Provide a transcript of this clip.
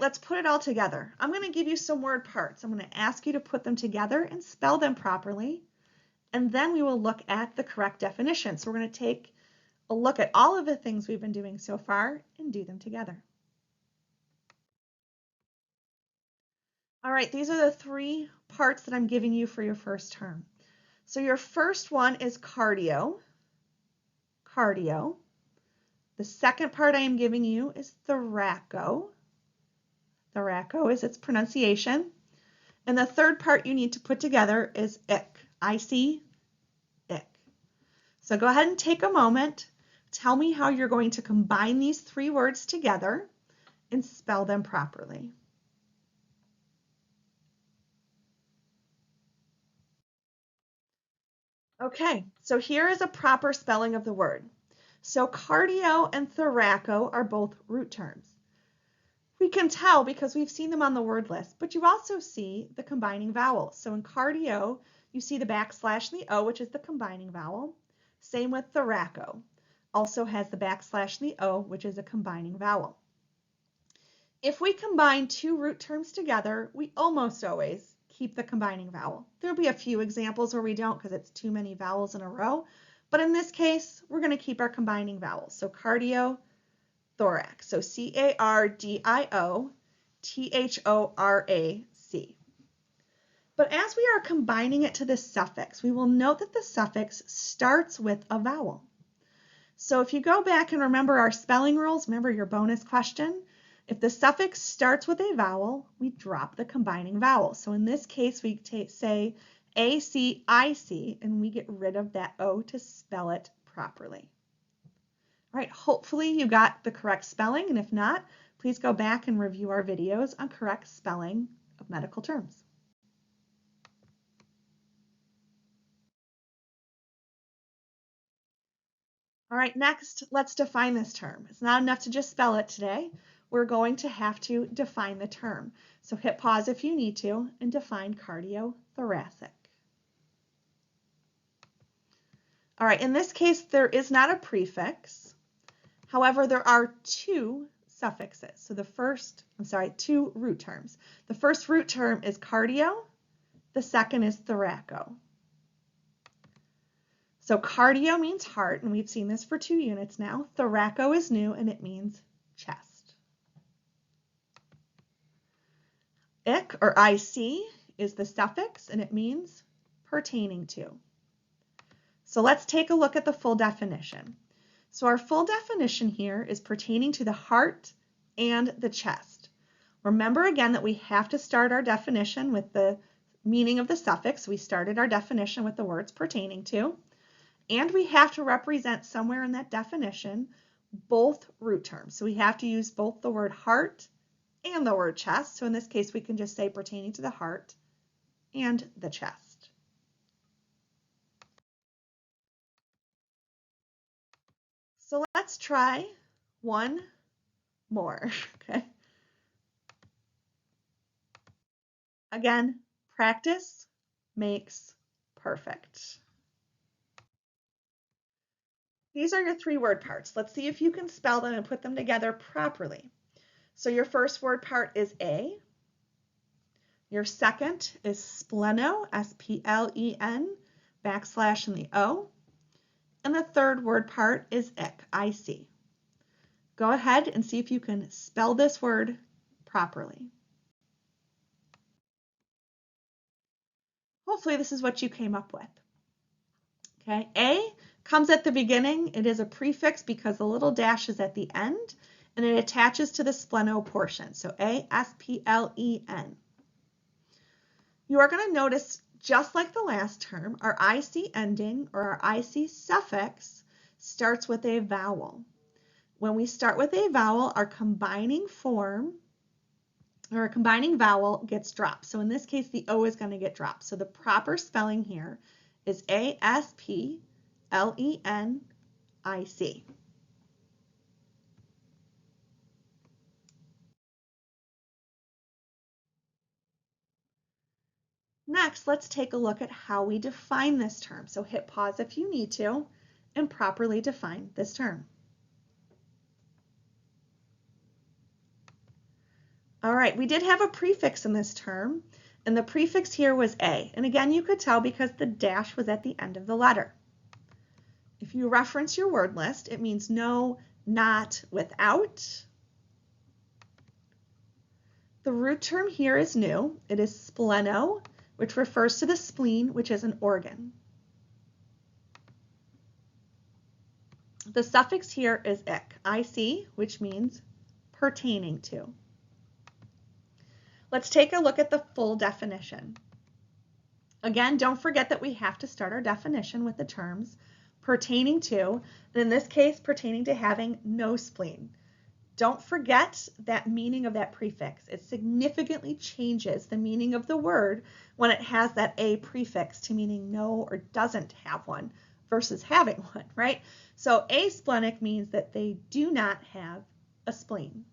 let's put it all together. I'm going to give you some word parts. I'm going to ask you to put them together and spell them properly. And then we will look at the correct definition. So we're going to take a look at all of the things we've been doing so far and do them together. All right, these are the 3 parts that I'm giving you for your first term. So your first one is cardio. Cardio. The second part I am giving you is thoraco. Thoraco is its pronunciation. And the third part you need to put together is ick. I-C, ick. So go ahead and take a moment. Tell me how you're going to combine these 3 words together and spell them properly. Okay, so here is a proper spelling of the word. So cardio and thoraco are both root terms. We can tell because we've seen them on the word list, but you also see the combining vowels. So in cardio, you see the backslash and the O, which is the combining vowel. Same with thoraco. Also has the backslash and the O, which is a combining vowel. If we combine 2 root terms together, we almost always keep the combining vowel. There'll be a few examples where we don't because it's too many vowels in a row, but in this case, we're going to keep our combining vowels. So cardio, thorax. So C-A-R-D-I-O-T-H-O-R-A-C. But as we are combining it to the suffix, we will note that the suffix starts with a vowel. So if you go back and remember our spelling rules, remember your bonus question, if the suffix starts with a vowel, we drop the combining vowel. So in this case, we say A-C-I-C, and we get rid of that O to spell it properly. All right, hopefully you got the correct spelling, and if not, please go back and review our videos on correct spelling of medical terms. All right, next, let's define this term. It's not enough to just spell it today. We're going to have to define the term. So hit pause if you need to and define cardiothoracic. All right, in this case, there is not a prefix. However, there are 2 suffixes. So the first, 2 root terms. The first root term is cardio. The second is thoraco. So cardio means heart, and we've seen this for 2 units now. Thoraco is new, and it means chest. Ick, or IC, is the suffix, and it means pertaining to. So let's take a look at the full definition. So our full definition here is pertaining to the heart and the chest. Remember again that we have to start our definition with the meaning of the suffix. We started our definition with the words pertaining to. And we have to represent somewhere in that definition both root terms. So we have to use both the word heart and the word chest. So in this case, we can just say pertaining to the heart and the chest. So let's try one more, okay? Again, practice makes perfect. These are your 3 word parts. Let's see if you can spell them and put them together properly. So your first word part is A. Your second is spleno, S-P-L-E-N, backslash and the O. And the third word part is ick, I-C. Go ahead and see if you can spell this word properly. Hopefully this is what you came up with. Okay, A comes at the beginning. It is a prefix because the little dash is at the end, and it attaches to the spleno portion. So A, S-P-L-E-N. You are going to notice, just like the last term, our IC ending or our IC suffix starts with a vowel. When we start with a vowel, our combining form or a combining vowel gets dropped. So in this case, the O is going to get dropped. So the proper spelling here is A-S-P-L-E-N-I-C. Next, let's take a look at how we define this term. So hit pause if you need to and properly define this term. All right, we did have a prefix in this term, and the prefix here was a. And again, you could tell because the dash was at the end of the letter. If you reference your word list, it means no, not, without. The root term here is new. It is spleno, which refers to the spleen, which is an organ. The suffix here is ic, which means pertaining to. Let's take a look at the full definition. Again, don't forget that we have to start our definition with the terms pertaining to, and in this case, pertaining to having no spleen. Don't forget that meaning of that prefix. It significantly changes the meaning of the word when it has that a prefix to meaning no or doesn't have one versus having one, right? So asplenic means that they do not have a spleen.